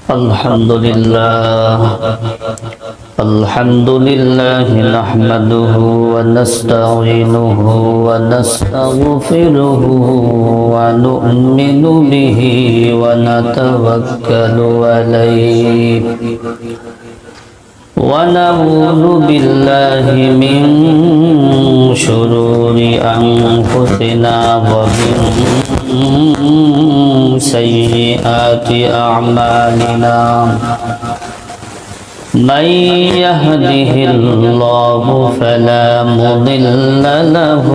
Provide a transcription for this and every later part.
الحمد لله نحمده ونستعينه ونستغفره ونؤمن به ونتوكل عليه ونعوذ بالله من شرور أنفسنا ومن سيئات أعمالنا من يهده الله فلا مضل له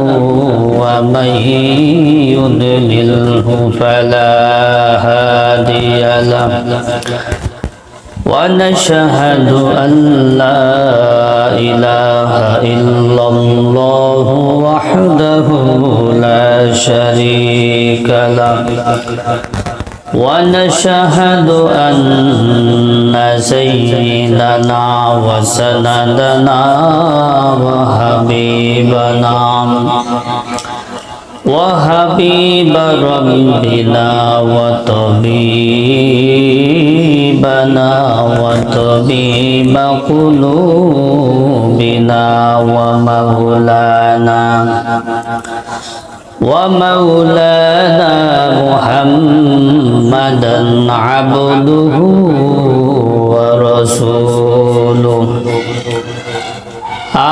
ومن يضلله فلا هادي له ونشهد أن لا إله إلا الله وحده لا شريك له ونشهد أن سيدنا وسندنا وحبيب ربنا وطبيبنا وطبيب قلوبنا ومولانا محمدا عبده ورسوله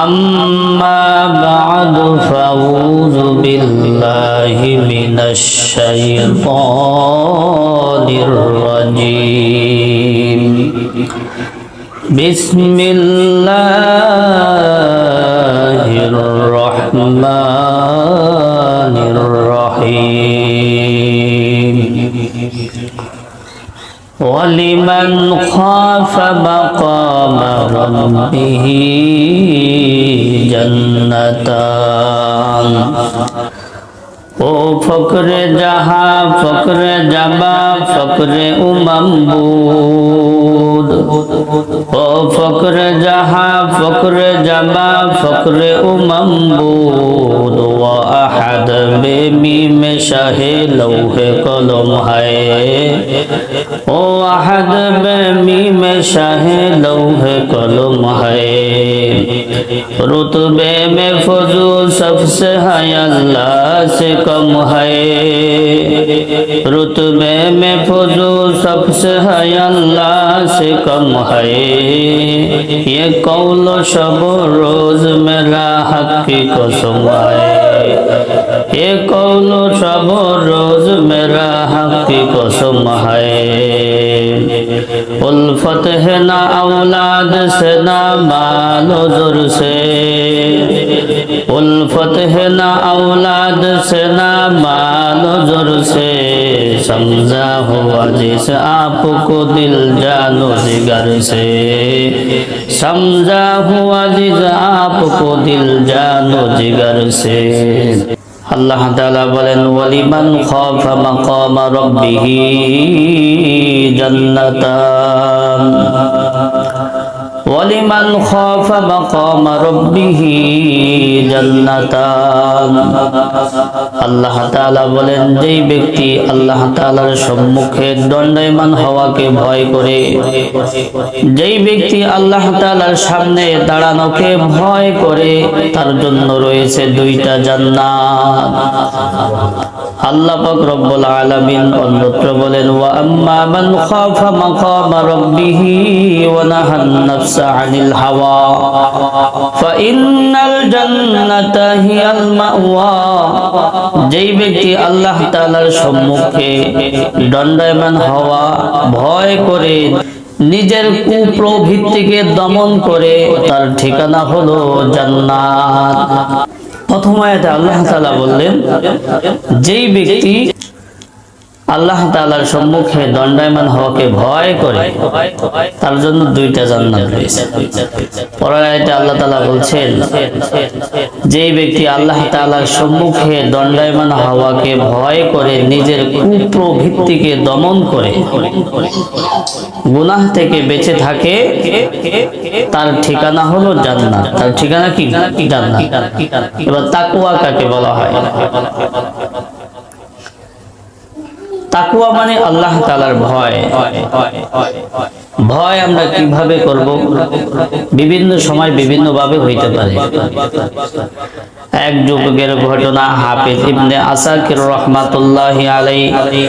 أما بعد فأعوذ بالله من الشيطان الرجيم بسم الله الرحمن الرحيم ولمن خاف مقام ربه جنتان ও ফকরে জাহা ফকরে জাবা ফকরে উমামবুদ ও ফকরে জাহা ফকরে জাবা ফকরে উমামবুদ ওয়া আহাদ বেমিম শাহে লৌহে কলম হায় ও আহাদ বেমিম শাহে লৌহে কলম হায় रुतबे में फजू सबसे है अल्लाह से कम है रुतबे में फजू सबसे है अल्लाह से कम है ये कौल शब रोज मेरा हक की कसम है ये कौल शब रोज मेरा हक की कसम है उल्फत है ना औलाद से ना माल जुर से उल्फत है ना औलाद से ना माल जुर से समझा हुआ जिस आपको दिल जानो जिगर से समझा हुआ जिस आपको दिल जानो जिगर से আল্লাহ তাআলা বলেন ওয়ালিমান খাফা মাকাম রাব্বিহি জান্নাতান ওয়ালিমান খাফা মাকাম রাব্বিহি জান্নাতান আল্লাহ তাআলা বলেন যেই ব্যক্তি আল্লাহ তাআলার সম্মুখে দণ্ডায়মান হওয়াকে ভয় করে যেই ব্যক্তি আল্লাহ তাআলার সামনে দাঁড়ানোকে ভয় করে তার জন্য রয়েছে দুইটা জান্নাত আল্লাহ পাক রব্বুল আলামিন অন্যত্র বলেন ওয়া আম্মা মান খাফা মাকাম রাব্বিহি ওয়া নাহান নাফসা আনিল হাওয়া ফা ইন্নাল জান্নাতা হিয়াল মাওয়া যেই ব্যক্তি আল্লাহ তাআলার সম্মুখে দণ্ডায়মান হওয়া ভয় করে নিজের কুপ্রবৃত্তিকে দমন করে তার ঠিকানা হলো জান্নাত প্রথম আয়াতে আল্লাহ তাআলা বললেন যেই ব্যক্তি আল্লাহ তাআলার সম্মুখে দণ্ডায়মান হওয়াকে ভয় করে তার জন্য দুইটা জান্নাত রয়েছে। পরের আয়াতে আল্লাহ তাআলা বলছেন যেই ব্যক্তি আল্লাহ তাআলার সম্মুখে দণ্ডায়মান হওয়াকে ভয় করে নিজের কুপ্রবৃত্তিকে দমন করে গুনাহ থেকে বেঁচে থাকে তার ঠিকানা হলো জান্নাত। তার ঠিকানা কি? জান্নাত। এবার তাকওয়া কাকে বলা হয়? তাকওয়া মানে আল্লাহ তাআলার ভয়। ভয় আমরা কিভাবে করব? বিভিন্ন সময় বিভিন্ন ভাবে হইতে পারে। এক যুবকের ঘটনা হাফিজ ইবনে আসাকির রাহমাতুল্লাহি আলাইহি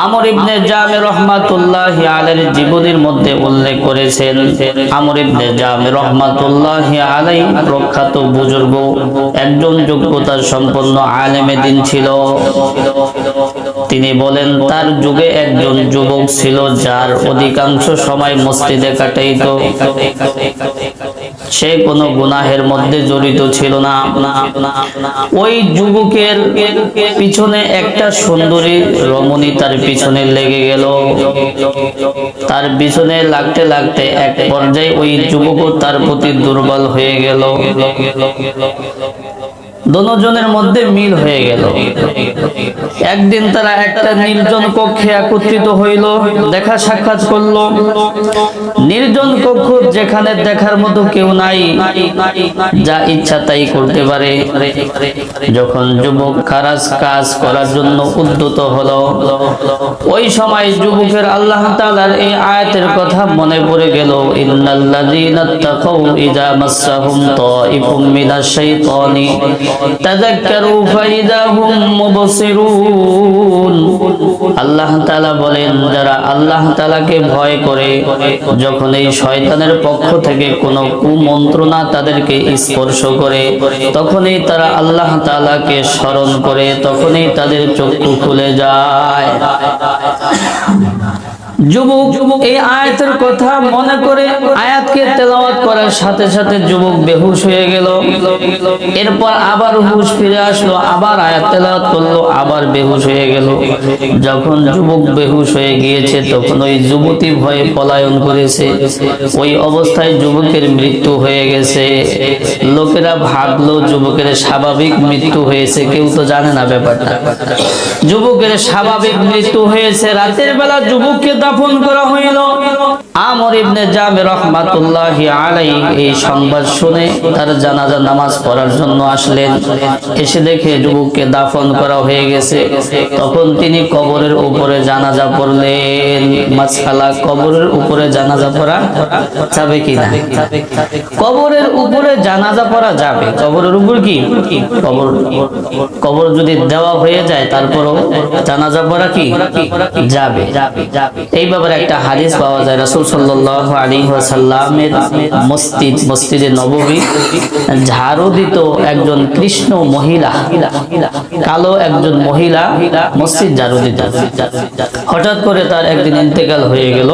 আমর ইবনে জামি রাহমাতুল্লাহি আলাইহির জীবনীর মধ্যে উল্লেখ করেছেন। আমর ইবনে জামি রাহমাতুল্লাহি আলাইহি প্রখ্যাত বুজুর্গ, একজন যোগ্যতার সম্পন্ন আলেমে দ্বীন ছিল। তিনি বলেন তার যুগে একজন যুবক ছিল যার অধিকাংশ সময় মসজিদে কাটাইতো। সে কোনো গুনাহের মধ্যে জড়িত ছিল না। ওই যুবকের পিছনে একটা সুন্দরী রমণী তার পিছনে লেগে গেল। তার পিছনে লাগতে লাগতে এক পর্যায়ে ওই যুবকও তার প্রতি দুর্বল হয়ে গেল। দুজনের মধ্যে মিল হয়ে গেল। একদিন তারা একটা নির্জন কক্ষে একত্রিত হইল, দেখা সাক্ষাৎ করলো। নির্জন কক্ষ, যেখানে দেখার মতো কেউ নাই, যা ইচ্ছা তাই করতে পারে। যখন যুবক কাজ করার জন্য উদ্যত হলো, ওই সময় যুবকের আল্লাহ তাআলার এই আয়াতের কথা মনে পড়ে গেল। ইন্নাল্লাযীনা তাকাউ ইযা মাসসাহুম তাইফুম মিনাশ শাইতানি তাযাক্কারু ফাইযা হুম মুবসিরুন। আল্লাহ তাআলা বলেন, যারা আল্লাহ তাআলাকে ভয় করে, যখন এই শয়তানের পক্ষ থেকে কোনো কুমন্ত্রণা তাদেরকে স্পর্শ করে, তখনই তারা আল্লাহ তাআলাকে স্মরণ করে, তখনই তাদের চক্ষু খুলে যায়। যুবক এই আয়াতের কথা মনে করে আয়াতকে তেলাওয়াত করার সাথে সাথে যুবক বেহুশ হয়ে গেল। এরপর আবার হুশ ফিরে আসলো, আবার আয়াত তেলাওয়াত করলো, আবার বেহুশ হয়ে গেল। যখন যুবক বেহুশ হয়ে গিয়েছে, তখন ওই যুবতী ভয়ে পলায়ন করেছে। ওই অবস্থায় যুবকের মৃত্যু হয়ে গেছে। লোকেরা ভাবলো যুবকের স্বাভাবিক মৃত্যু হয়েছে, কেউ তো জানে না ব্যাপারটা। যুবকের স্বাভাবিক মৃত্যু হয়েছে। রাতের বেলা যুবককে দাফন করা হইল। আমর ইবনে জামি রাহমাতুল্লাহি আলাইহি এই সংবাদ শুনে তার জানাজা নামাজ পড়ার জন্য আসলেন। এসে দেখে যুবককে দাফন করা হয়ে গেছে। তখন তিনি কবরের উপরে জানাজা পড়লেন। মাসআলা, কবরের উপরে জানাজা পড়া যাবে কিনা? কবরের উপরে জানাজা পড়া যাবে। কবরের উপর কি? কবর যদি দেওয়া হয়ে যায়, তারপরও জানাজা পড়া কি যাবে। এই ব্যাপারে একটা হাদিস পাওয়া যায়। রাসূল সাল্লাল্লাহু আলাইহি ওয়াসাল্লামের মসজিদে নববী ঝাড়ু দিত একজন কৃষ্ণ মহিলা, কালো একজন মহিলা মসজিদ ঝাড়ু দিত। হঠাৎ করে তার একদিন ইন্তেকাল হয়ে গেল।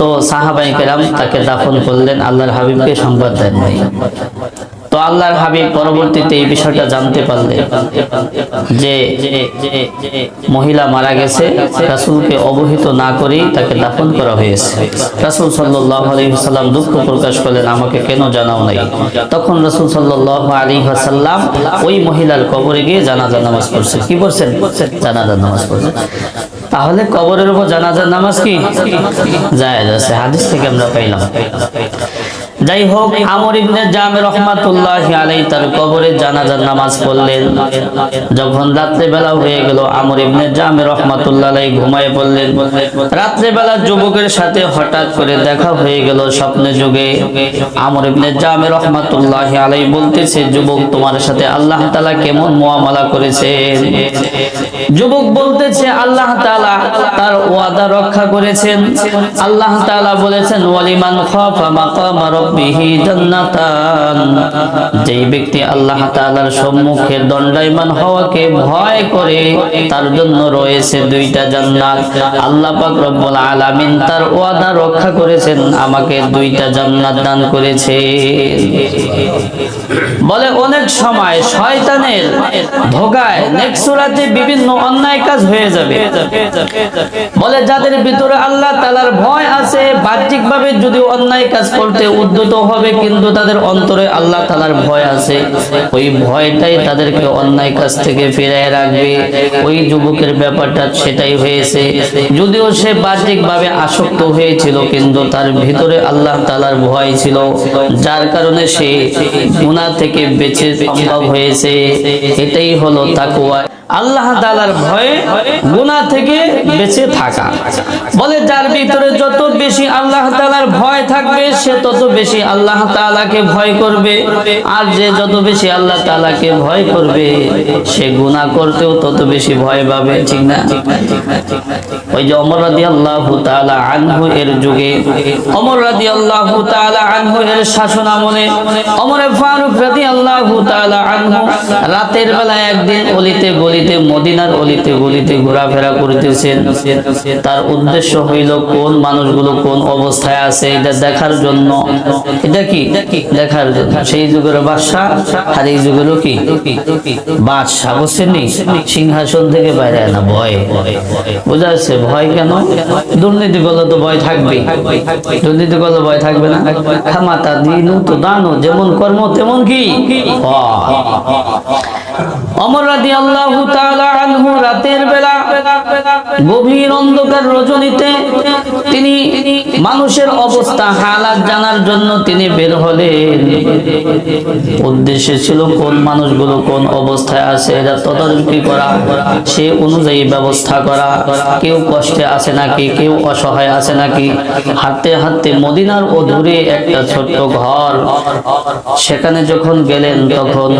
তো সাহাবায়ে কেরাম তাকে দাফন করলেন। আল্লাহর হাবিবকে সংবাদ দেন নাই। তো আল্লাহর হাবিব পরবর্তীতে এই বিষয়টা জানতে পারলেন যে মহিলা মারা গেছে, রাসূলকে অবহিত না করেই তাকে দাফন করা হয়েছে। রাসূল সাল্লাল্লাহু আলাইহি ওয়াসাল্লাম দুঃখ প্রকাশ করলেন, আমাকে কেন জানাও নাই? তখন রাসূল সাল্লাল্লাহু আলাইহি ওয়াসাল্লাম ওই মহিলার কবরে গিয়ে জানাজা নামাজ পড়ছেন। কি পড়ছেন? জানাজা নামাজ পড়ছেন। তাহলে কবরের উপর জানাজার নামাজ কি জায়েজ আছে, হাদিস থেকে আমরা পাইলাম। যাই হোক, আমর ইবনে জামি রাহমাতুল্লাহি আলাইহি তার কবরে জানাজার নামাজ পড়লেন। যখন রাত্রে বেলা হয়ে গেল, আমর ইবনে জামি রাহমাতুল্লাহি আলাইহি ঘুমায় পড়লেন। রাত্রে বেলা যুবকের সাথে হঠাৎ করে দেখা হয়ে গেল স্বপ্নে যুগে। আমর ইবনে জামি রাহমাতুল্লাহি আলাইহি বলতেছে, যুবক, তোমার সাথে আল্লাহ তাআলা কেমন মুআমালা করেছেন? যুবক বলতেছে, আল্লাহ তাআলা তার ওয়াদা রক্ষা করেছেন। আল্লাহ তাআলা বলেছেন, ওয়ালিমান খাফা মাকামা রাব্বিহি জান্নাতান। যেই ব্যক্তি আল্লাহ তাআলার সম্মুখে দণ্ডায়মান হওয়াকে ভয় করে, তার জন্য রয়েছে দুইটা জান্নাত। আল্লাহ পাক রব্বুল আলামিন তার ওয়াদা রক্ষা করেছেন, আমাকে দুইটা জান্নাত দান করেছেন। বলে অনেক সময় শয়তানের ধোঁকায় নেক্সট সূরাতে বিভিন্ন অন্যায় কাজ হয়ে যাবে। বলে যাদের ভিতরে আল্লাহ তাআলার ভয় আছে, বাহ্যিকভাবে যদি অন্যায় কাজ করতে উদ্যত হবে, কিন্তু তাদের অন্তরে আল্লাহ তাআলার ভয় আছে, ওই ভয়টাই তাদেরকে অন্যায় কাজ থেকে ফিরিয়ে রাখবে। ওই যুবকের ব্যাপারটা সেটাই হয়েছে। যদিও সে বাহ্যিকভাবে আসক্ত হয়েছিল, কিন্তু তার ভিতরে আল্লাহ তাআলার ভয় ছিল, যার কারণে সে গুনাহ থেকে বেঁচে সম্ভব হয়েছে। এটাই হলো তাকওয়া। আল্লাহ তাআলার ভয়ে গুনাহ থেকে বেঁচে থাকা। বলে যার ভিতরে যত বেশি আল্লাহ তাআলার ভয় থাকবে সে তত বেশি আল্লাহ তাআলাকে ভয় করবে, আর যে যত বেশি আল্লাহ তাআলাকে ভয় করবে সে গুনাহ করতেও তত বেশি ভয় পাবে, ঠিক না? ওই যে ওমর রাদিয়াল্লাহু তাআলা আনহু এর যুগে, ওমর রাদিয়াল্লাহু তাআলা আনহু এর শাসন আমলে ওমর ফারুক রাদিয়াল্লাহু তাআলা আনহু রাতের বেলা একদিন অলিতে গলিতে, মদিনার অলিতে গলিতে ঘোরাফেরা করতেছেন। তার উদ্দেশ্য হইল কোন মানুষগুলো কোন অবস্থায় আছে এটা দেখার জন্য। এটা কি দেখার জন্য। সেই যুগের বাদশা আর এই যুগের কি বাদশা, বুঝছেন? সিংহাসন থেকে বাইরে না, ভয়। বোঝা যাচ্ছে ভয় কেন? দুর্নীতি করলে তো ভয় থাকবে, দুর্নীতি করলে ভয় থাকবে না? খামাতা দিনু তো দানো, যেমন কর্ম তেমন কি। ওমর রাদিয়াল্লাহু তাআলা আনহু রাতের বেলা গভীর অন্ধকার রজনীতে তিনি মানুষের অবস্থা হালাত জানার জন্য তিনি বের হলেন। উদ্দেশ্য ছিল কোন মানুষগুলো কোন অবস্থায় আছে এটা তদারকি করা, সে অনুযায়ী ব্যবস্থা করা। কেউ কষ্টে আছে নাকি, কেউ অসহায় আছে নাকি। হাঁটতে হাঁটতে মদিনার অদূরে একটা ছোট্ট ঘর, সেখানে যখন গেলেন তখন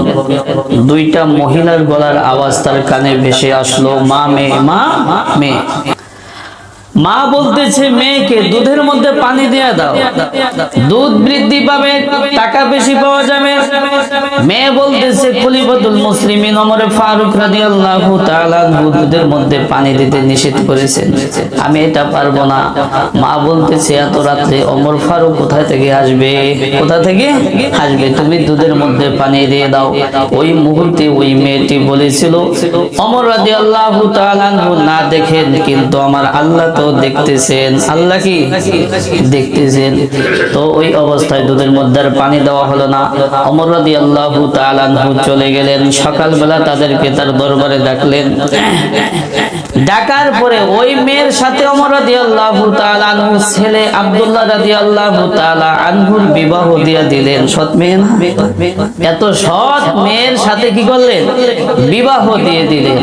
দুইটা মহিলার গলার আওয়াজ তার কানে ভেসে আসলো, মা মেয়ে, মা মেয়ে। মা বলতেছে মেয়েকে দুধের মধ্যে পানি দিয়ে দাও, দুধ বৃদ্ধি পাবে, টাকা বেশি পাওয়া যাবে। মেয়ে বলতেছে খলিফাতুল মুসলিমিন ওমর ফারুক রাদিয়াল্লাহু তাআলা দুধের মধ্যে পানি দিতে নিষেধ করেছেন, আমি এটা পারবো না। মা বলতেছে এত রাতে ওমর ফারুক কোথা থেকে আসবে, কোথা থেকে আসবে, তুমি দুধের মধ্যে পানি দিয়ে দাও। ওই মুহূর্তে ওই মেয়েটি বলেছিল, ওমর রাদিয়াল্লাহু তাআলা না দেখেন কিন্তু আমার আল্লাহ তো দেখতেছেন। আল্লাহ কি দেখতেছেন? তো ওই অবস্থায় দুধের মধ্যে আর পানি দেওয়া হলো না। ওমর রাদিয়াল্লাহু তাআলা আনহু চলে গেলেন। সকালবেলা তাদেরকে তার দরবারে ডাকলেন। ডাকার পরে ওই মেয়ের সাথে ওমর রাদিয়াল্লাহু তাআলা আনহু ছেলে আব্দুল্লাহ রাদিয়াল্লাহু তাআলা আনহুর বিবাহ দিয়ে দিলেন। সৎ মেয়ে না? এত সৎ মেয়ের সাথে কি করলেন? বিবাহ দিয়ে দিলেন।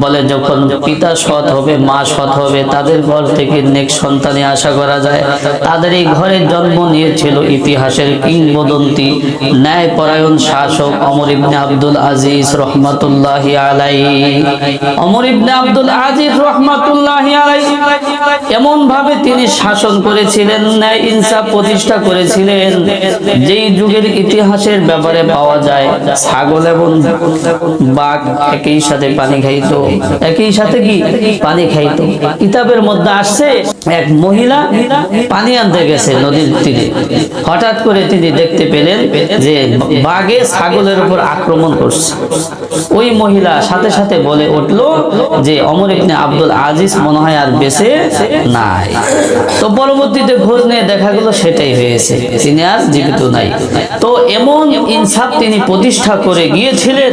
বলে যখন পিতা সৎ হবে, মা সৎ হবে, তাদের ঘর থেকে নেক সন্তানে আশা করা যায়। তাদের এই ঘরে জন্ম নিয়েছিল ইতিহাসের কিংবদন্তি ন্যায়পরায়ণ শাসক ওমর ইবনে আব্দুল আজিজ রহমাতুল্লাহি আলাইহি। ওমর ইবনে আব্দুল আজিজ রহমাতুল্লাহি আলাইহি এমন ভাবে তিনি শাসন করেছিলেন, ন্যায় ইনসাফ প্রতিষ্ঠা করেছিলেন, যেই যুগের ইতিহাসের ব্যাপারে পাওয়া যায় ছাগল এবং বাঘ একই সাথে পানি খাইতো, একই সাথে কি পানি খাইতো। কিতাবের মধ্যে আসছে এক মহিলা পানি আনতে গেছে নদীর তীরে, হঠাৎ করে তিনি দেখতে পেলেন যে বাঘে ছাগলের উপর আক্রমণ করছে। ওই মহিলা সাথে সাথে বলে উঠলো যে ওমর ইবনে আব্দুল আজিজ মনে হয় আর বেঁচে নাই। তো পরবর্তীতে খোঁজ নিয়ে দেখা গেল সেটাই হয়েছে, তিনি আর জীবিত নাই। তো এমন ইনসাফ তিনি প্রতিষ্ঠা করে গিয়েছিলেন।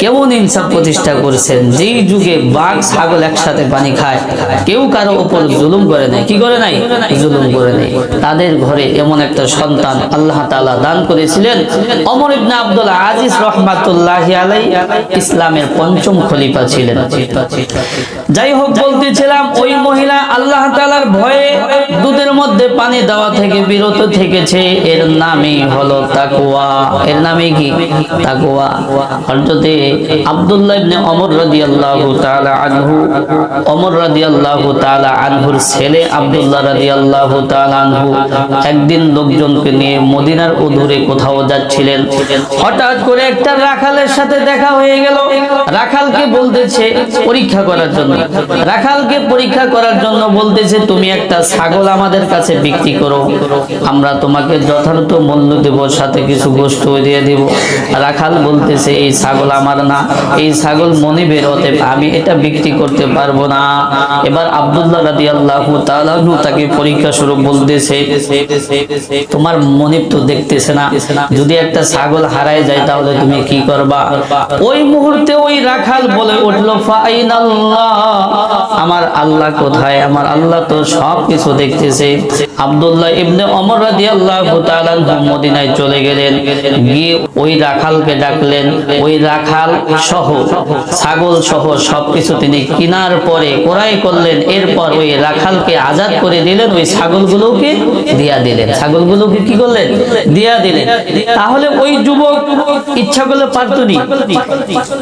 কেমন ইনসাফ প্রতিষ্ঠা করেছেন? যেই যুগে বাঘ ছাগল একসাথে পানি খায়, কেউ কারো উপর জুলুম করে নাই। কি করে নাই? জুলুম করে নাই। তাদের ঘরে এমন একটা সন্তান আল্লাহ তাআলা দান করেছিলেন। ওমর ইবনে আব্দুল আজিজ রাহমাতুল্লাহি আলাইহি ইসলামের পঞ্চম খলিফা ছিলেন। যাই হোক, বলতেছিলাম ওই মহিলা আল্লাহ তাআলার ভয়ে দুধের মধ্যে পানি দেওয়া থেকে বিরত থেকেছে। এর নামই হলো তাকওয়া। এর নামে কি? তাকওয়া। হযরতে আব্দুল্লাহ ইবনে ওমর রাদিয়াল্লাহু তাআলা আনহু, ওমর রাদিয়াল্লাহু তাআলা আনহুর ছেলে আব্দুল্লাহ রাদিয়াল্লাহু তাআলা আনহু একদিন লোকজনকে নিয়ে মদিনার অদূরে কোথাও যাচ্ছিলেন। হঠাৎ করে একটা রাখালের সাথে দেখা হয়ে গেল। রাখালকে বলতেছে পরীক্ষা করার জন্য, রাখালকে পরীক্ষা করার জন্য বলতেছে তুমি একটা ছাগল আমাদের কাছে বিক্রি করো, আমরা তোমাকে যথার্থ মূল্য দেব, সাথে কিছু গোশত দিয়ে দেব। রাখাল বলতেছে এই ছাগল আমার না, এই ছাগল মনিবের, অতএব আমি এটা বিক্রি করতে পারবো না। এবার আব্দুল্লাহ রাদিয়াল্লাহু তাআলা তাকে পরীক্ষা স্বরূপ বলতেছে তোমার মনিব তো দেখতেছে না, যদি একটা ছাগল হারায় যায় তাহলে তুমি কি করবা? ওই মুহূর্তে ওই রাখাল বলে উঠলো ফাইনাল্লাহ, আমার আল্লাহ কোথায়? আমার আল্লাহ তো সব কিছু দেখতেছে। আব্দুল্লাহ ইবনে ওমর রাদিয়াল্লাহু তাআলা মদিনায় চলে গেলেন, গিয়ে ওই রাখালকে ডাকলেন। ওই রাখাল সহ ছাগল সহ সবকিছু তিনি কিনার পরে ক্রয় করলেন। এরপর ওই রাখালকে আজাদ করে দিলেন, ওই ছাগলগুলোকে দিয়া দিলেন। ছাগলগুলোকে কি করলেন? দিয়া দিলেন। তাহলে ওই যুবক ইচ্ছা করলে পারতো নি?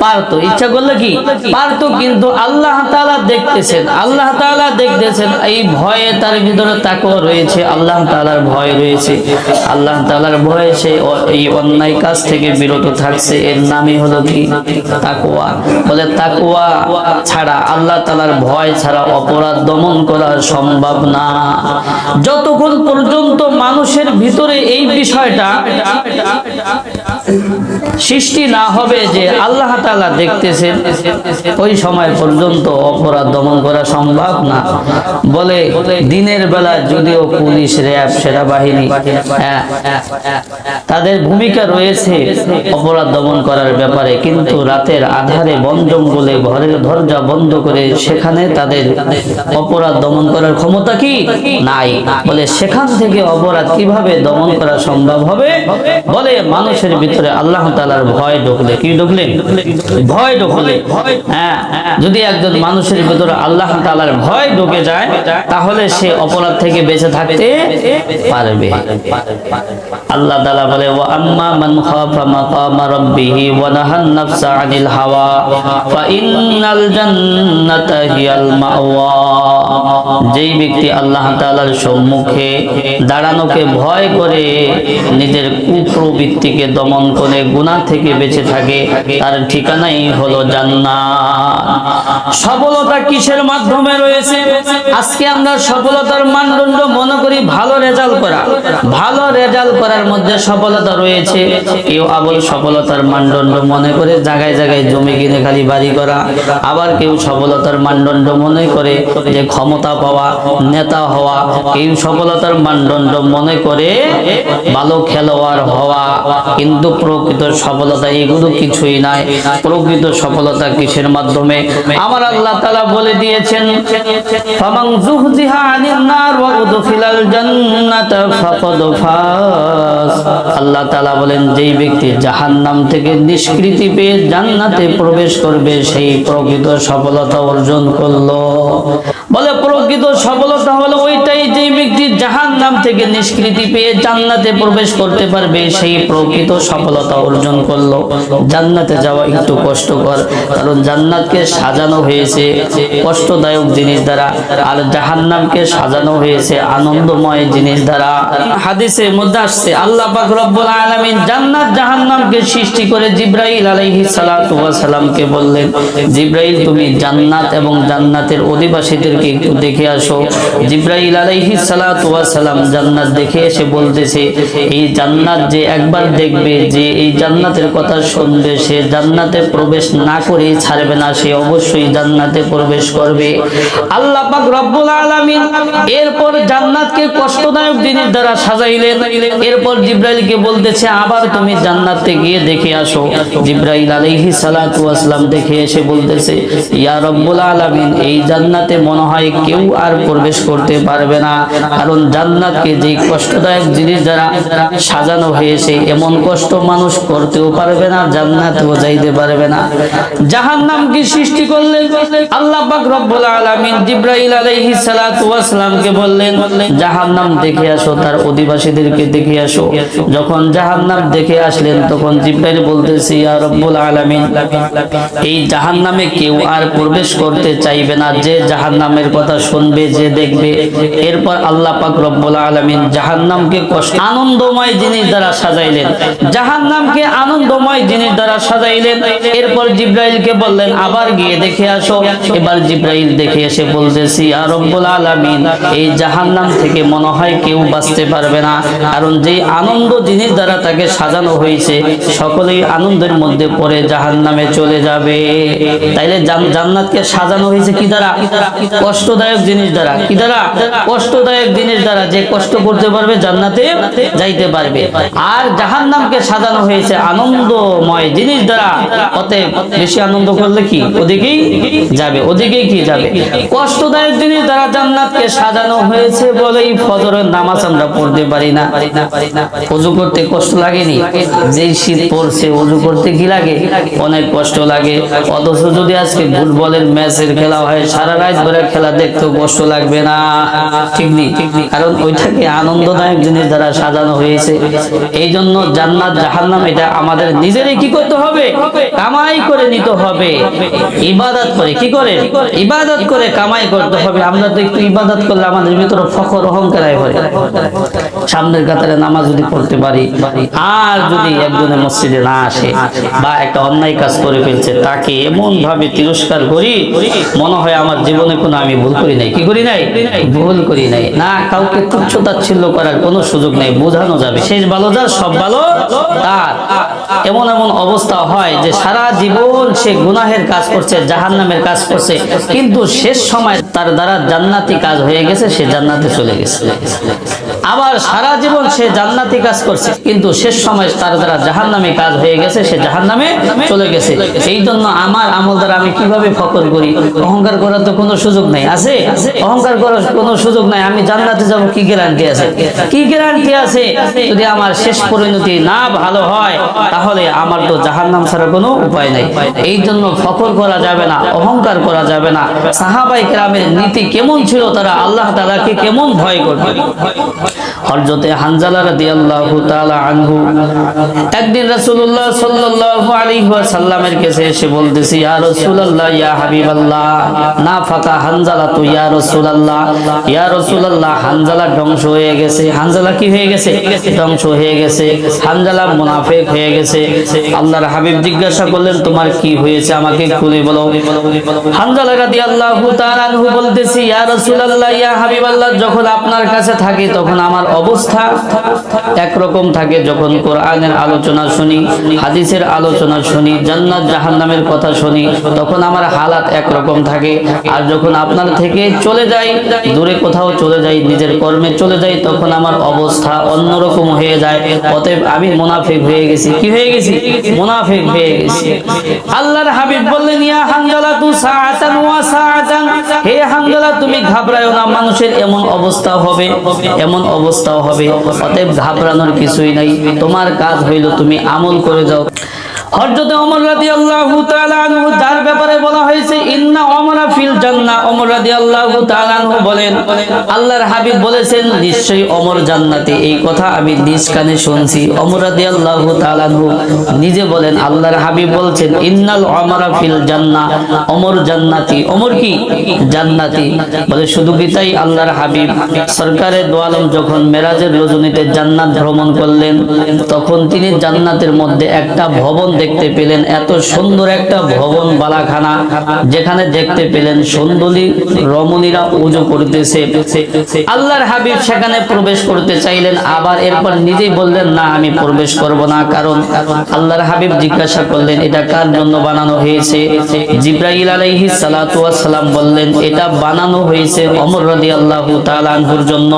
পারতো। ইচ্ছা করলে কি পারতো, কিন্তু আল্লাহ তাআলা দেখতেছেন, আল্লাহ তাআলা দেখতেছেন। এই ভয়ে তার ভিতরে তাকওয়া রয়েছে, আল্লাহ তাআলার ভয় রয়েছে। আল্লাহ তাআলার ভয়ে সে এই অন্যায় কাজ থেকে বিরত থাকছে। এর নামই হলো কি? তাকওয়া। বলে তাকওয়া ছাড়া, আল্লাহ তাআলার ভয় ছাড়া অপরাধ দমন করা সম্ভব না। যতক্ষণ পর্যন্ত মানুষের ভিতরে এই বিষয়টা সৃষ্টি না হবে যে আল্লাহ তাআলা দেখতেছেন, ওই সময় পর্যন্ত অপরাধ দমন করা সম্ভব না। বলে দিনের বেলা যদিও পুলিশ, র্যাব, সেনাবাহিনী তাদের ভূমিকা রয়েছে অপরাধ দমন করার ব্যাপারে, কিন্তু রাতের আধারে বন জঙ্গলে ঘরের দরজা বন্ধ করে সেখানে তাদের অপরাধ দমন করার ক্ষমতা কি নাই। বলে সেখান থেকে অপরাধ কিভাবে দমন করা সম্ভব হবে? বলে মানুষের ভিতরে আল্লাহ তাআলার ভয় ঢুকলে। কি ঢুকলে? ভয় ঢুকলে। হ্যাঁ, যদি একজন মানুষের ভিতরে আল্লাহ তাআলার ভয় ঢুকে যায়, তাহলে সে অপরাধ থেকে বেঁচে থাকতে পারবে। আল্লাহ তাআলা বলে ওয়া আম্মা মান খাফা মাকামা রাব্বিহি ওয়া নাহান নাফসা আনিল হাওয়া ফা ইন্নাল জান্নাতা হিয়াল মাওয়া। যেই ব্যক্তি আল্লাহ তাআলার সম্মুখে দাঁড়ানোকে ভয় করে, নিজের কুপ্রবৃত্তিকে দমন করে গুনাহ থেকে বেঁচে থাকে, তার ঠিকানাই হলো জান্নাত। সফলতা কিসের মাধ্যমে রয়েছে? আজকে আমরা সফলতার মানদণ্ড মনে করি ভালো রেজাল্ট করা। ভালো রেজাল্ট করার মধ্যে সফলতা রয়েছে। কেউ আবার সফলতার মানদণ্ড মনে করে জায়গায় জায়গায় জমি কিনে খালি বাড়ি করা। আবার কেউ সফলতার মানদণ্ড মনে করে যে ক্ষমতা পাওয়া, নেতা হওয়া। কেউ সফলতার মানদণ্ড মনে করে ভালো খেলোয়াড় হওয়া। কিন্তু প্রকৃত সফলতা এগুলো কিছুই নাই। প্রকৃত সফলতা কিসের মাধ্যমে? আমার আল্লাহ তাআলা বলে দিয়েছেন, ফামান যুহজিহা আনিন নার ওয়া উদখিলাল জান্নাতা ফাকাদ ফাজ। আল্লাহ তাআলা বলেন, যেই ব্যক্তি জাহান্নাম থেকে নিষ্কৃতি পেয়ে জান্নাতে প্রবেশ করবে, সেই প্রকৃত সফলতা অর্জন করলো। বলে প্রকৃত সফলতা হলো ওইটাই, যে ব্যক্তি জাহান্নাম থেকে নিষ্কৃতি পেয়ে জান্নাতে প্রবেশ করতে পারবে, সেই প্রকৃত সফলতা অর্জন করলো। জান্নাতে যাওয়া একটু কষ্টকর, কারণ জান্নাতকে সাজানো হয়েছে কষ্টদায়ক জিনিস দ্বারা, আর জাহান্নামকে সাজানো হয়েছে আনন্দময় জিনিস দ্বারা। হাদিসের মধ্যে আসছে, আল্লাহ পাক রব্বুল আলামিন জান্নাত জাহান্নামকে সৃষ্টি করে জিবরাইল আলাইহিস সালাতু ওয়াস সালামকে বললেন, জিবরাইল তুমি জান্নাত এবং জান্নাতের অধিবাসীদেরকে একটু দেখে আসো। জিবরাইল আলাইহিস সালাতু ওয়াস সালাম জান্নাত দেখে এসে বলতেছে, এই জান্নাত যে একবার দেখবে, যে এই জান্নাতের কথা শুনবে, সে জান্নাতে প্রবেশ না করে ছাড়বে না, সে অবশ্যই জান্নাতে প্রবেশ করবে। আল্লাহ পাক রব্বুল আলামিন এরপর জান্নাতকে কষ্টদায়ক জিনিস দ্বারা সাজাইলেন। এরপর জিবরাইলকে বলতেছে, আবার তুমি জান্নাতে গিয়ে দেখে আসো। জিবরাইল আলাইহিস সালাতু ওয়াস সালাম দেখে এসে বলতেছে, ইয়া রব্বুল আলামিন, এই জান্নাতে মনে হয় কেউ আর প্রবেশ করতে পারবে না, কারণ জান্নাতকে যে কষ্টদায়ক জিনিস দ্বারা সাজানো হয়েছে, এমন কষ্ট মানুষ করতেও পারবে না, জান্নাতেও যাইতে পারবে না। জাহান্নাম কি সৃষ্টি করলেন? আল্লাহ পাক রব্বুল আলামিন জিবরাইল আলাইহিস সালাতু ওয়াস সালামকে বললেন, জাহান্নাম দেখে আসো, তার অধিবাসীদেরকে দেখে আসো। যখন জাহান্নাম দেখে আসলেন, তখন জিবরাইল বলতেছে, ইয়া রব্বুল আলামিন, এই জাহান্নামে কেউ আর প্রবেশ করতে চাইবে না, যে জাহান্নামের কথা শুনবে, যে দেখবে। এরপর আল্লাহ পাক রব্বুল আলামিন জাহান্নামকে আনন্দময় জিনিস দ্বারা সাজাইলেন। জাহান্নামকে আনন্দময় জিনিস দ্বারা সাজাইলেন। এরপর জিবরাইলকে বললেন, আবার গিয়ে দেখে আসো। এবার জিবরাইল দেখে এসে বলতেছি, ইয়া রব্বুল আলামিন, এই জাহান্নাম থেকে মনে হয় কেউ বাঁচতে পারবে না, কারণ যে আনন্দ জিনিস দ্বারা তাকে সাজানো হয়েছে, সকলেই আনন্দের মধ্যে পড়ে জাহান্নামে চলে যাবে। তাইলে জান্নাতকে সাজানো হয়েছে কি দ্বারা? কষ্টদায়ক জিনিস দ্বারা। কি দ্বারা? কষ্টদায়ক জিনিস জিনিস দ্বারা যে কষ্ট করতে পারবে জান্নাতে যাইতে পারবে। আর জাহান্নামকে সাজানো হয়েছে আনন্দময় জিনিস দ্বারা, অতএব বেশি আনন্দ করলে কি ওদিকেই যাবে, ওদিকেই কি যাবে। কষ্টদায়ক জিনিস দ্বারা জান্নাতকে সাজানো হয়েছে বলেই ফজরের নামাজ আমরা পড়তে পারি না। ওযু করতে কষ্ট লাগেনি? যেই শীত পড়ছে ওযু করতে কি লাগে? অনেক কষ্ট লাগে। অথচ যদি আজকে ফুটবলের ম্যাচের খেলা হয়, সারা রাত ধরে খেলা দেখতেও কষ্ট লাগবে না, ঠিক নেই? কারণ ওইটাকে আনন্দদায়ক জিনিস দ্বারা সাজানো হয়েছে। এই জন্য জান্নাত জাহান্নাম এটা আমাদের নিজেরই কি করতে হবে? কামাই করে নিতে হবে, ইবাদত করে। কি করে? ইবাদত করে কামাই করতে হবে। আমরা তো একটু ইবাদত করলে আমাদের ভিতরে ফখর অহংকার আয় হয়। সামনের কাতারে নামাজ যদি পড়তে পারি, আর যদি একজনের মসজিদে না আসে বা একটা অন্যায় কাজ করে ফেলছে, তাকে এমন ভাবে তিরস্কার করি মনে হয় আমার জীবনে কোনো আমি ভুল করি নাই। কি করি নাই? ভুল করি নাই। না, কাউকে তুচ্ছ তাচ্ছিল্য করার কোনো সুযোগ নেই, বোঝানো যাবে শেষ ভালো যার সব ভালো তার। এমন এমন অবস্থা হয় যে সারা জীবন সে গুনাহের কাজ করছে, জাহান্নামের কাজ করছে, কিন্তু শেষ সময় তার দ্বারা জান্নাতি কাজ হয়ে গেছে, সে জান্নাতে চলে গেছে। আবার সারা জীবন সে জান্নাতি কাজ করছে, কিন্তু শেষ সময় তার দ্বারা জাহান্নামী কাজ হয়ে গেছে, সে জাহান্নামে চলে গেছে। এই জন্য আমার আমল দ্বারা আমি কিভাবে ফখর করি? অহংকার করার তো কোনো সুযোগ নাই, আছে? অহংকার করার কোনো সুযোগ নাই। আমি জান্নাতে যাব, কি গ্যারান্টি আছে? কি গ্যারান্টি আছে? যদি আমার শেষ পরিণতি না ভালো হয়, তাহলে আমার তো জাহান্নাম ছাড়া কোনো উপায় নাই। এই জন্য ফখর করা যাবে না, অহংকার করা যাবে না। সাহাবায়ে কেরামের নীতি কেমন ছিল? তারা আল্লাহ তাআলাকে কেমন ভয় করত? হযরতে হানজালা রাদিয়াল্লাহু তাআলা আনহু একদিন রাসূলুল্লাহ সাল্লাল্লাহু আলাইহি ওয়াসাল্লামের কাছে এসে বলতেছে, ইয়া রাসূলুল্লাহ, ইয়া হাবিবাল্লাহ, নাফাকা হানজালা তু ইয়া রাসূলুল্লাহ, ইয়া রাসূলুল্লাহ, হানজালা ধ্বংস হয়ে গেছে। হানজালা কি হয়ে গেছে? ধ্বংস হয়ে গেছে। হানজালা মুনাফিক হয়ে গেছে। আল্লাহর হাবিব জিজ্ঞাসা করলেন, তোমার কি হয়েছে? আমাকে খুলে বলো। হানজালা রাদিয়াল্লাহু তাআলা আনহু বলতেছে, ইয়া রাসূলুল্লাহ, ইয়া হাবিবাল্লাহ, যখন আপনার কাছে থাকি তখন আমার অবস্থা একরকম থাকে। যখন কোরআনের আলোচনা শুনি, হাদিসের আলোচনা শুনি, জান্নাত জাহান্নামের কথা শুনি, তখন আমার হালাত একরকম থাকে। আর যখন আপনার থেকে চলে যাই, দূরে কোথাও চলে যাই, নিজের কর্মে চলে যাই, তখন আমার অবস্থা অন্যরকম হয়ে যায়। অতএব আমি মুনাফিক হয়ে গেছি। কি হয়ে গেছি? মুনাফিক হয়ে গেছি। আল্লাহর হাবিব বললেন, ইয়া হানজালা তু সাআতান ওয়া সাআতান, হে হানজালা, তুমি ঘাবড়ায়ো না, মানুষের এমন অবস্থা হবে, এমন অবস্থাও হবে। অতএব ঘাবড়ানোর কিছুই নাই। তোমার কাজ হইল তুমি আমল করে যাও। হযরত ওমর রাদিয়াল্লাহু তাআলা আনহু, যার ব্যাপারে বলা হয়েছে ইন্না ওমরা ফিল জান্নাহ, ওমর রাদিয়াল্লাহু তাআলা আনহু বলেন, আল্লাহর হাবিব বলেছেন নিশ্চয়ই ওমর জান্নাতে। এই কথা আমি নিজ কানে শুনছি। ওমর রাদিয়াল্লাহু তাআলা আনহু নিজে বলেন, আল্লাহর হাবিব বলছেন ইন্নাল ওমরা ফিল জান্নাহ, ওমর জান্নাতি। ওমর কি? জান্নাতি। বলে শুধু কি তাই? আল্লাহর হাবিব সরকারে দো আলম যখন মেরাজের রজনীতে জান্নাত ভ্রমণ করলেন, তখন তিনি জান্নাতের মধ্যে একটা ভবন দেখতে পেলেন। এত সুন্দর একটা ভবন বালাখানা, যেখানে দেখতে পেলেন সুন্দরী রমণীরা ওযু করতেছে। আল্লাহর হাবিব সেখানে প্রবেশ করতে চাইলেন, আবার এরপর নিজেই বললেন, না, আমি প্রবেশ করব না। কারণ আল্লাহর হাবিব জিজ্ঞাসা করলেন, এটা কার জন্য বানানো হয়েছে? জিবরাইল আলাইহিস সালাতু ওয়াস সালাম বললেন, এটা বানানো হয়েছে ওমর রাদিয়াল্লাহু তাআলা আনহুর জন্য,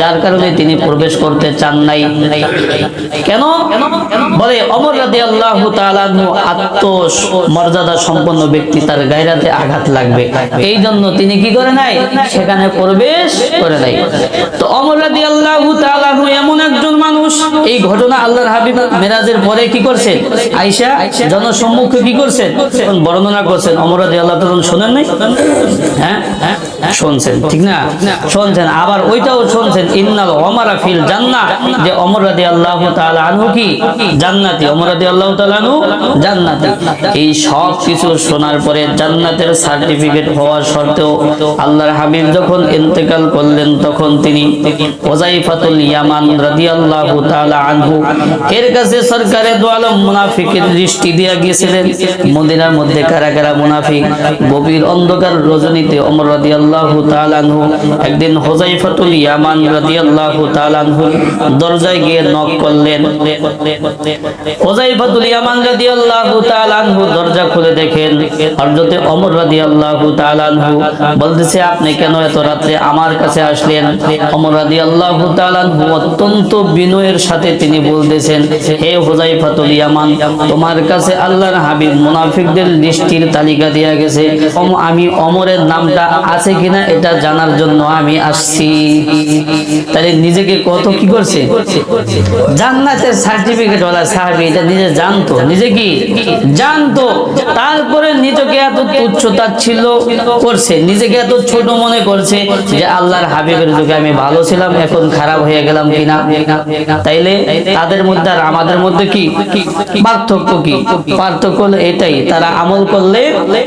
যার কারণে তিনি প্রবেশ করতে চান নাই। কেন? বলে ওমর রাদিয়াল্লাহু তাআলা আনহু আত্মমর্যাদা সম্পন্ন ব্যক্তি, তার গায়রাতে আঘাত লাগবে, এই জন্য তিনি কি করে নাই? সেখানে প্রবেশ করে নাই। তো ওমর রাদিয়াল্লাহু তাআলা আনহু এমন একজন মানুষ, এই ঘটনা আল্লাহর হাবিব মেরাজের পরে কি করছেন? আয়েশা জনসম্মুখে কি করছেন? বর্ণনা করছেন। ওমর রাদিয়াল্লাহু তাআলা শুনেন নাই? হ্যাঁ, শুনছেন, ঠিক না? শুনছেন। আবার ওইটাও শুনছেন, ইন্নাল ওমরা ফিল জান্নাহ, যে ওমর রাদিয়াল্লাহু তাআলা আনহু কি? জান্নাতি। ওমর রাদিয়াল্লাহু তাআলা আনহু জান্নাতি। এই সব কিছু শোনার পরে জান্নাতের সার্টিফিকেট হওয়া সত্ত্বেও আল্লাহর হাবিব যখন ইন্তেকাল করলেন, তখন তিনি হুযায়ফাতুল ইয়ামান রাদিয়াল্লাহু তাআলা আনহু এর কাছে সরকারে দু আলম মুনাফিকের দৃষ্টি দিয়া গিয়েছিলেন। মদিনার মধ্যে কারা কারা মুনাফিক? গভীর অন্ধকার রজনীতে ওমর রাদিয়াল্লাহু তাআলা আনহু একদিন হুযায়ফাতুল ইয়ামান রাদিয়াল্লাহু তাআলা আনহু দরজায় গিয়ে নক করলেন। হুযায়ফাতুল ইয়ামান রাদিয়াল্লাহু তাআলা আনহু দরজা খুলে দেখেন হযরতে ওমর রাদিয়াল্লাহু তাআলা আনহু বলতেছে, আপনি কেন এত রাতে আমার কাছে আসলেন? ওমর রাদিয়াল্লাহু তাআলা আনহু অত্যন্ত বিনয়ের সাথে তিনি বলতেছেন, হে হুযায়ফাতুল ইয়ামান, তোমার কাছে আল্লাহর হাবিব মুনাফিকদের লিস্টের তালিকা দেয়া গেছে, আমি ওমরের নামটা আছে কিনা এটা জানার জন্য আমি আসছি। তাহলে নিজেকে কত কি করছে? জান্নাতের সার্টিফিকেট ওয়ালা সাহাবী, এটা নিজে জানতো, নিজে কি জানতো, তারপরে নিজেকে এত তুচ্ছ তাচ্ছিল্য করছে, নিজেকে এত ছোট মনে করছে যে আল্লাহর হাবিবের যুগে আমি ভালো ছিলাম, এখন খারাপ হয়ে গেলাম কিনা। তাইলে তাদের মধ্যে আর আমাদের মধ্যে কি পার্থক্য? কি পার্থক্য হলো এটাই, তারা আমল করলে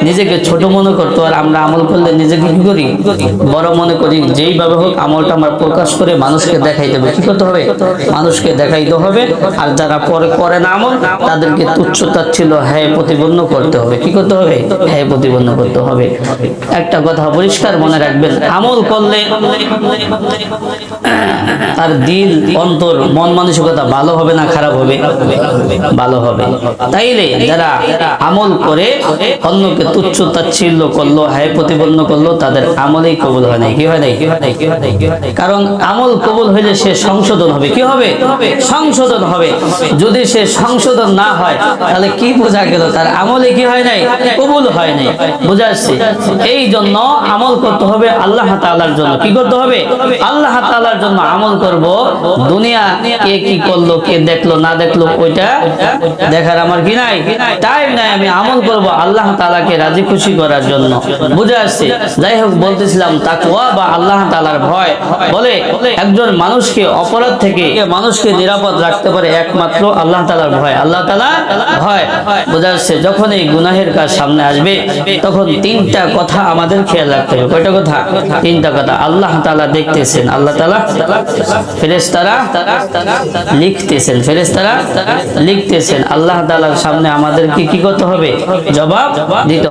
নিজেকে ছোট মনে করতো, আর আমরা আমল করলে নিজেকে কি করি? বড় মনে করি। যেইভাবে হোক আমলটা আমরা প্রকাশ করে মানুষকে দেখাইতে হবে। কি করতে হবে? মানুষকে দেখাইতে হবে। আর যারা পরে করে না আমল, তাদেরকে তুচ্ছ তাচ্ছিল্য হ্যায় প্রতিপন্ন করতে হবে। কি করতে হবে? হ্যায় প্রতিপন্ন করতে হবে। একটা কথা পরিষ্কার মনে রাখবেন, আমল করলে তার দিল, অন্তর, মন মানসিকতা ভালো হবে না খারাপ হবে? ভালো হবে। তাইলে যারা আমল করে অন্যকে তুচ্ছ তাচ্ছিল্য করলো, হ্যায় প্রতিপন্ন করলো, তাদের আমলেই কবুল হয় নাই। কি হয় নাই? কারণ আমল কবুল হইলে সে সংশোধন হবে। কি হবে? সংশোধন হবে। যদি সে সংশোধন না হয়, তাহলে কি বোঝা গেল? তার আমলে কি হয় নাই? কবুল হয় নাই। বুঝা আসছে? এই জন্য আমল করতে হবে আল্লাহ তাআলার জন্য। কি করতে হবে? আল্লাহ তাআলার জন্য আমল করব। দুনিয়া কে কি করলো, কে দেখলো না দেখলো, ওইটা দেখার আমার কি নাই, টাইম নাই। আমি আমল করব আল্লাহ তাআলাকে রাজি খুশি করার জন্য। বুঝা আসছে? যাই হোক, বলতেছিলাম তাকওয়া বা আল্লাহ তাআলার ভয়। বলে একজন মানুষকে অপরাধ থেকে মানুষকে নিরাপদ রাখতে পারে একমাত্র আল্লাহ তাআলার ভয়। আল্লাহ তাআলার ভয়। বুঝা আসছে? যখন এই গুনাহের কাজ সামনে আসবে, তখন তিনটা কথা আমাদের খেয়াল রাখতে হবে। কয়টা কথা? তিনটা কথা। আল্লাহ তাআলা দেখতেছেন, আল্লাহ তাআলা ফেরেশতারা লিখতেছেন, ফেরেশতারা লিখতেছেন। আল্লাহ তাআলার সামনে আমাদেরকে কি করতে হবে? জবাব দিতে